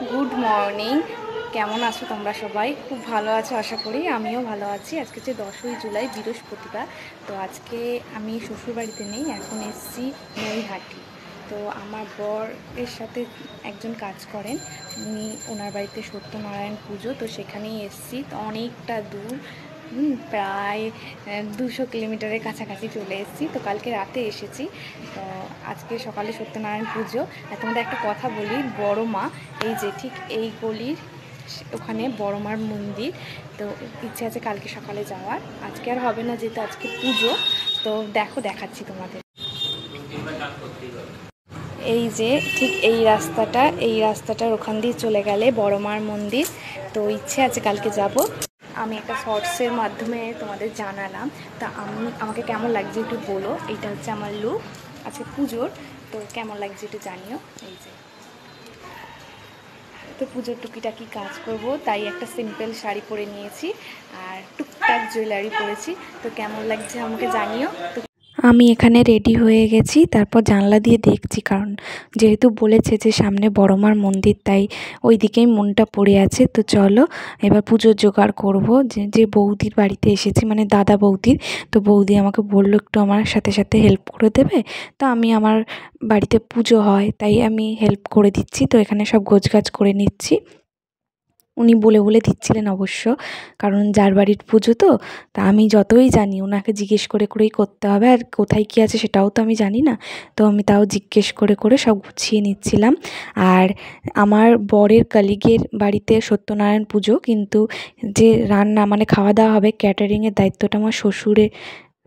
Good morning. কেমন আছো তোমরা সবাই? খুব ভালো আছো আশা করি। আমিও ভালো আছি। আজকে হচ্ছে 10ই জুলাই, বৃহস্পতিবার। তো আজকে আমি শ্বশুরবাড়িতে নেই, এখন এসেছি নৈহাটি। তো আমার বরের সাথে একজন কাজ করেন, ওনার বাড়িতে সত্যনারায়ণ পুজো, তো সেখানেই এসেছি। তো অনেকটা দূর, প্রায় 200 কিলোমিটারের কাছাকাছি চলে এসেছি। তো কালকে রাতে এসেছি। তো আজকে সকালে সত্যনারায়ণ পুজো। আর তোমাদের একটা কথা বলি, বড় মা এই যে ঠিক এই গলির ওখানে বড় মার মন্দির। তো ইচ্ছে আছে কালকে সকালে যাওয়ার। আজকে আর হবে না যেহেতু আজকে পুজো। তো দেখো, দেখাচ্ছি তোমাদের। এই যে ঠিক এই রাস্তাটার ওখান দিয়ে চলে গেলে বড় মার মন্দির। তো ইচ্ছে আছে কালকে যাব। আমি একটা শর্টসের মাধ্যমে তোমাদের জানালাম। তা আমাকে কেমন লাগছে একটু বলো। এইটা হচ্ছে আমার লুক আজকে পুজোর। তো কেমন লাগছে একটু জানিও। এই যে, তো পুজোর টুকিটাকি কাজ করব, তাই একটা সিম্পল শাড়ি পরে নিয়েছি আর টুকটাক জুয়েলারি পরেছি। তো কেমন লাগছে আমাকে জানিও। তো আমি এখানে রেডি হয়ে গেছি, তারপর জানলা দিয়ে দেখছি, কারণ যেহেতু বলেছে যে সামনে বড়মার মন্দির, তাই ওই দিকেই মনটা পড়ে আছে। তো চলো এবার পুজোর জোগাড় করব। যে বৌদির বাড়িতে এসেছি, মানে দাদা বৌদির, তো বৌদি আমাকে বললো একটু আমার সাথে সাথে হেল্প করে দেবে। তো আমি আমার বাড়িতে পুজো হয় তাই আমি হেল্প করে দিচ্ছি। তো এখানে সব গোছগাছ করে নিচ্ছি। উনি বলে বলে দিচ্ছিলেন অবশ্য, কারণ যার বাড়ির পুজো তো, তা আমি যতই জানি ওনাকে জিজ্ঞেস করে করেই করতে হবে, আর কোথায় কী আছে সেটাও তো আমি জানি না। তো আমি তাও জিজ্ঞেস করে করে সব গুছিয়ে নিচ্ছিলাম। আর আমার বরের কলিগের বাড়িতে সত্যনারায়ণ পুজো, কিন্তু যে রান্না মানে খাওয়া দাওয়া হবে, ক্যাটারিংয়ের দায়িত্বটা আমার শ্বশুরে,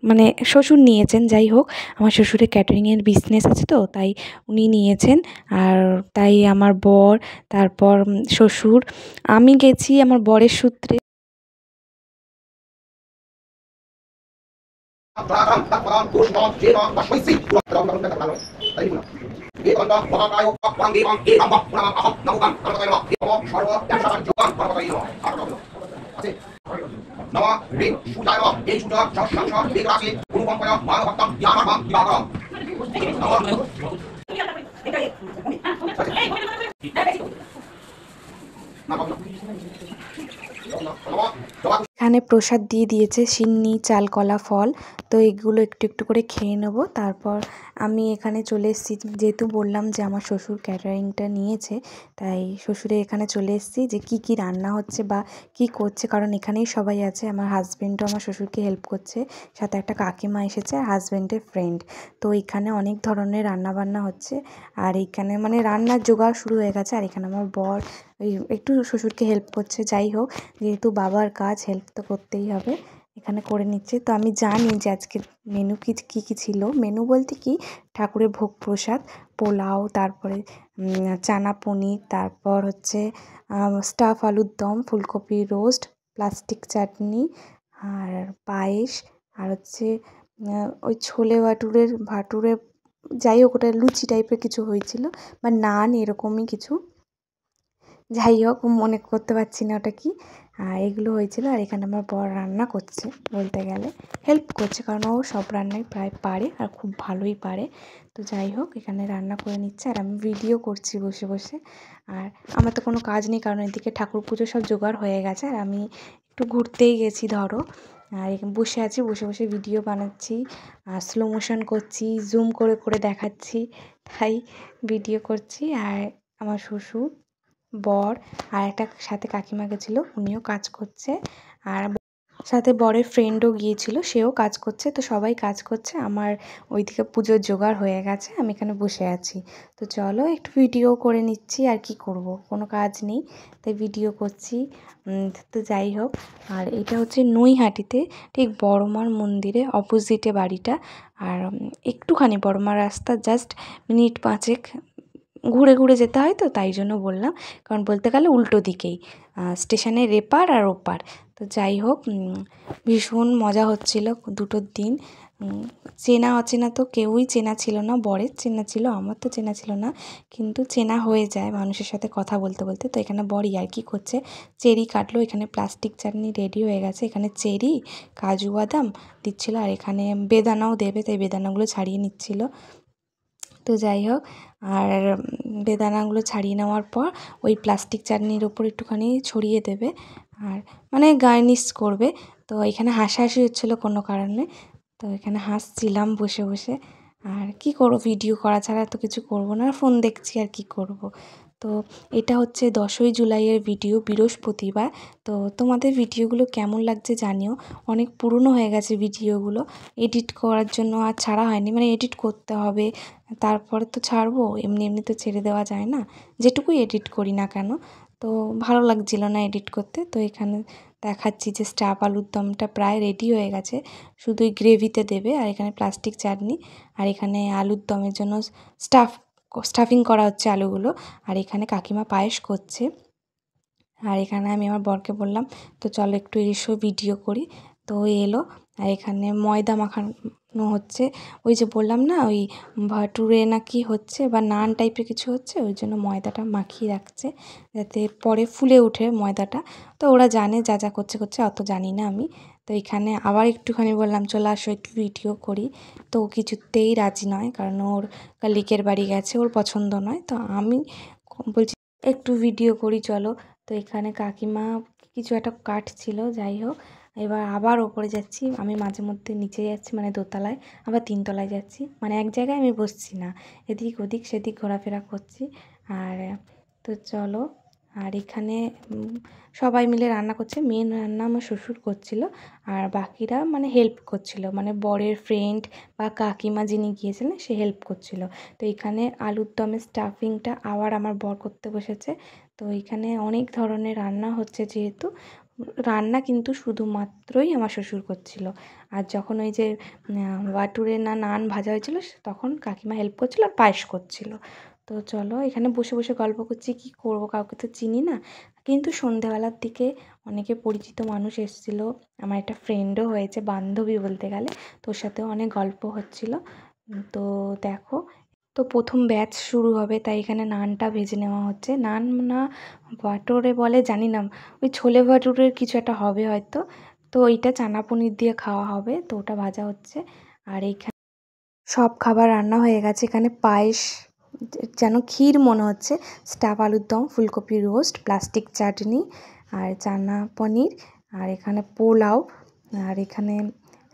মানে শ্বশুর নিয়েছেন। যাই হোক, আমার শ্বশুরের ক্যাটারিংয়ের বিজনেস আছে, তো তাই উনি নিয়েছেন। আর তাই আমার বর, তারপর শ্বশুর, আমি গেছি আমার বরের সূত্রে। এখানে প্রসাদ দিয়ে দিয়েছে, সিন্নি, চাল, কলা, ফল। তো এগুলো একটু একটু করে খেয়ে নেব। তারপর আমি এখানে চলে এসেছি, যেহেতু বললাম যে আমার শ্বশুর ক্যাটারিংটা নিয়েছে, তাই শ্বশুরের এখানে চলে এসেছি যে কি কি রান্না হচ্ছে বা কি করছে, কারণ এখানেই সবাই আছে। আমার হাজব্যান্ডও আমার শ্বশুরকে হেল্প করছে, সাথে একটা কাকিমা এসেছে আর হাজব্যান্ডের ফ্রেন্ড। তো এখানে অনেক ধরনের রান্না বান্না হচ্ছে। আর এইখানে মানে রান্নার জোগাড় শুরু হয়ে গেছে। আর এখানে আমার বর ওই একটু শ্বশুরকে হেল্প করছে। যাই হোক, যেহেতু বাবার কাজ, হেল্প তো করতেই হবে, এখানে করে নিচ্ছে। তো আমি জানি যে আজকে মেনু কী কী ছিল। মেনু বলতে কি, ঠাকুরের ভোগ প্রসাদ, পোলাও, তারপরে চানা পনির, তারপর হচ্ছে স্টাফ আলুর দম, ফুলকপি রোস্ট, প্লাস্টিক চাটনি, আর পায়েস, আর হচ্ছে ওই ছোলে ভাটুরে, যাই হোক ওটা লুচি টাইপের কিছু হয়েছিল, বা নান এরকমই কিছু। যাই হোক, মনে করতে পারছি না ওটা কি। এগুলো হয়েছিল। আর এখানে আমার বর রান্না করছে, বলতে গেলে হেল্প করছে, কারণ ও সব রান্নাই প্রায় পারে আর খুব ভালোই পারে। তো যাই হোক, এখানে রান্না করে নিচ্ছে আর আমি ভিডিও করছি বসে বসে। আর আমার তো কোনো কাজ নেই, কারণ এদিকে ঠাকুর পুজো সব জোগাড় হয়ে গেছে আর আমি একটু ঘুরতেই গেছি ধরো। আর বসে আছি, বসে বসে ভিডিও বানাচ্ছি, আর স্লো মোশন করছি, জুম করে করে দেখাচ্ছি, তাই ভিডিও করছি। আর আমার শ্বশুর, বর আর একটা সাথে কাকিমা গেছিলো, উনিও কাজ করছে। আর সাথে বরের ফ্রেন্ডও গিয়েছিল, সেও কাজ করছে। তো সবাই কাজ করছে। আমার ওইদিকে পুজোর জোগাড় হয়ে গেছে, আমি এখানে বসে আছি। তো চলো একটু ভিডিও করে নিচ্ছি, আর কি করব, কোনো কাজ নেই তাই ভিডিও করছি। তো যাই হোক, আর এটা হচ্ছে নৈহাটিতে, ঠিক বড়মার মন্দিরে অপোজিটে বাড়িটা। আর একটুখানি বড়মার রাস্তা জাস্ট মিনিট 5 ঘুরে ঘুরে যেতে হয়, তো তাই জন্য বললাম, কারণ বলতে গেলে উল্টো দিকেই স্টেশনের এপার আর ওপার। তো যাই হোক, ভীষণ মজা হচ্ছিল দুটোর দিন। চেনা অচেনা তো কেউই চেনা ছিল না, বরের চেনা ছিল, আমার তো চেনা ছিল না, কিন্তু চেনা হয়ে যায় মানুষের সাথে কথা বলতে বলতে। তো এখানে বর ইয়ার্কি করছে, চেরি কাটলো, এখানে প্লাস্টিক চাটনি রেডি হয়ে গেছে, এখানে চেরি, কাজু বাদাম দিচ্ছিলো, আর এখানে বেদানাও দেবে, তাই বেদানাগুলো ছাড়িয়ে নিচ্ছিলো। তো যাই হোক, আর বেদানাগুলো ছাড়িয়ে নেওয়ার পর ওই প্লাস্টিক চাটনির ওপর একটুখানি ছড়িয়ে দেবে, আর মানে গার্নিশ করবে। তো এখানে হাসাহাসি হচ্ছিলো কোনো কারণে, তো এখানে হাসছিলাম বসে বসে। আর কি করব, ভিডিও করা ছাড়া তো কিছু করব না, ফোন দেখছি আর কি করব। তো এটা হচ্ছে 10ই জুলাইয়ের ভিডিও, বৃহস্পতিবার। তো তোমাদের ভিডিওগুলো কেমন লাগছে জানিও। অনেক পুরনো হয়ে গেছে ভিডিওগুলো, এডিট করার জন্য আর ছাড়া হয়নি, মানে এডিট করতে হবে তারপরে তো ছাড়বো, এমনি এমনি তো ছেড়ে দেওয়া যায় না, যেটুকুই এডিট করি না কেন। তো ভালো লাগছিল না এডিট করতে। তো এখানে দেখাচ্ছি যে স্টাফ আলুর দমটা প্রায় রেডি হয়ে গেছে, শুধু ওই গ্রেভিতে দেবে। আর এখানে প্লাস্টিক চাটনি, আর এখানে আলুর দমের জন্য স্টাফিং করা হচ্ছে আলুগুলো। আর এখানে কাকিমা পায়েস করছে। আর এখানে আমি আমার বরকে বললাম তো চলো একটু এসো ভিডিও করি। তো এলো, আর এখানে ময়দা মাখানো হচ্ছে। ওই যে বললাম না, ওই ভাটুরে না কি হচ্ছে বা নান টাইপের কিছু হচ্ছে, ওই জন্য ময়দাটা মাখিয়ে রাখছে যাতে পরে ফুলে ওঠে ময়দাটা। তো ওরা জানে যা যা করছে করছে, অত জানি না আমি। তো এখানে আবার একটুখানি বললাম চলে আসো একটু ভিডিও করি। তো ও কিছুতেই রাজি নয়, কারণ ওর কালিকের বাড়ি গেছে, ওর পছন্দ নয়। তো আমি বলছি একটু ভিডিও করি চলো। তো এখানে কাকিমা কিছু একটা কাটছিল, যাই হোক। এবার আবার ওপরে যাচ্ছি, আমি মাঝে মধ্যে নিচে যাচ্ছি মানে দোতলায়, আবার 3তলায় যাচ্ছি, মানে এক জায়গায় আমি বসছি না, এদিক ওদিক সেদিক ঘোরাফেরা করছি। আর তো চলো, আর এখানে সবাই মিলে রান্না করছে। মেন রান্না আমার শ্বশুর করছিল, আর বাকিরা মানে হেল্প করছিল, মানে বরের ফ্রেন্ড বা কাকিমা যিনি গিয়েছিলেন সে হেল্প করছিল। তো এখানে আলুর দমের স্টাফিংটা আবার আমার বর করতে বসেছে। তো এখানে অনেক ধরনের রান্না হচ্ছে, যেহেতু রান্না কিন্তু শুধুমাত্রই আমার শ্বশুর করছিল। আর যখন ওই যে বাটুরে না নান ভাজা হয়েছিল, তখন কাকিমা হেল্প করছিল আর পায়েস করছিল। তো চলো এখানে বসে বসে গল্প করছি, কি করব, কাউকে তো চিনি না। কিন্তু সন্ধেবেলার দিকে অনেকে পরিচিত মানুষ এসেছিলো, আমার একটা ফ্রেন্ডও হয়েছে, বান্ধবী বলতে গেলে। তোর সাথেও অনেক গল্প হচ্ছিল। তো দেখো, তো প্রথম ব্যাচ শুরু হবে, তাই এখানে নানটা ভেজে নেওয়া হচ্ছে। নান না ভাটোরে বলে জানি না, ওই ছোলে ভাটুরের কিছু একটা হবে হয়তো। তো ওইটা চানা পনির দিয়ে খাওয়া হবে, তো ওটা ভাজা হচ্ছে। আর এইখানে সব খাবার রান্না হয়ে গেছে। এখানে পায়েস যেন ক্ষীর মনে হচ্ছে, স্টাফ আলুর দম, ফুলকপি রোস্ট, প্লাস্টিক চাটনি, আর চানা পনির, আর এখানে পোলাও, আর এখানে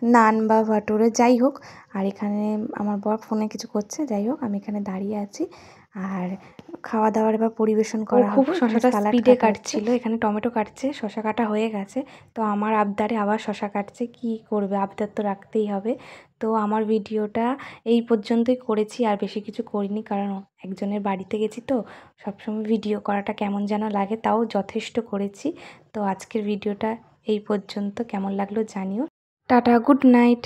নান বা ভাটুরে যাই হোক। আর এখানে আমার বর ফোনে কিছু করছে, যাই হোক আমি এখানে দাঁড়িয়ে আছি। আর খাওয়া দাওয়ার এবার পরিবেশন করা হবে। শসাটা স্পিডে কাটছিল, এখানে টমেটো কাটছে, শসা কাটা হয়ে গেছে। তো আমার আবদারে আবার শসা কাটছে, কি করবে, আবদার তো রাখতেই হবে। তো আমার ভিডিওটা এই পর্যন্তই করেছি, আর বেশি কিছু করিনি, কারণ একজনের বাড়িতে গেছি তো সবসময় ভিডিও করাটা কেমন যেন লাগে, তাও যথেষ্ট করেছি। তো আজকের ভিডিওটা এই পর্যন্ত, কেমন লাগলো জানিও। Tata, good night.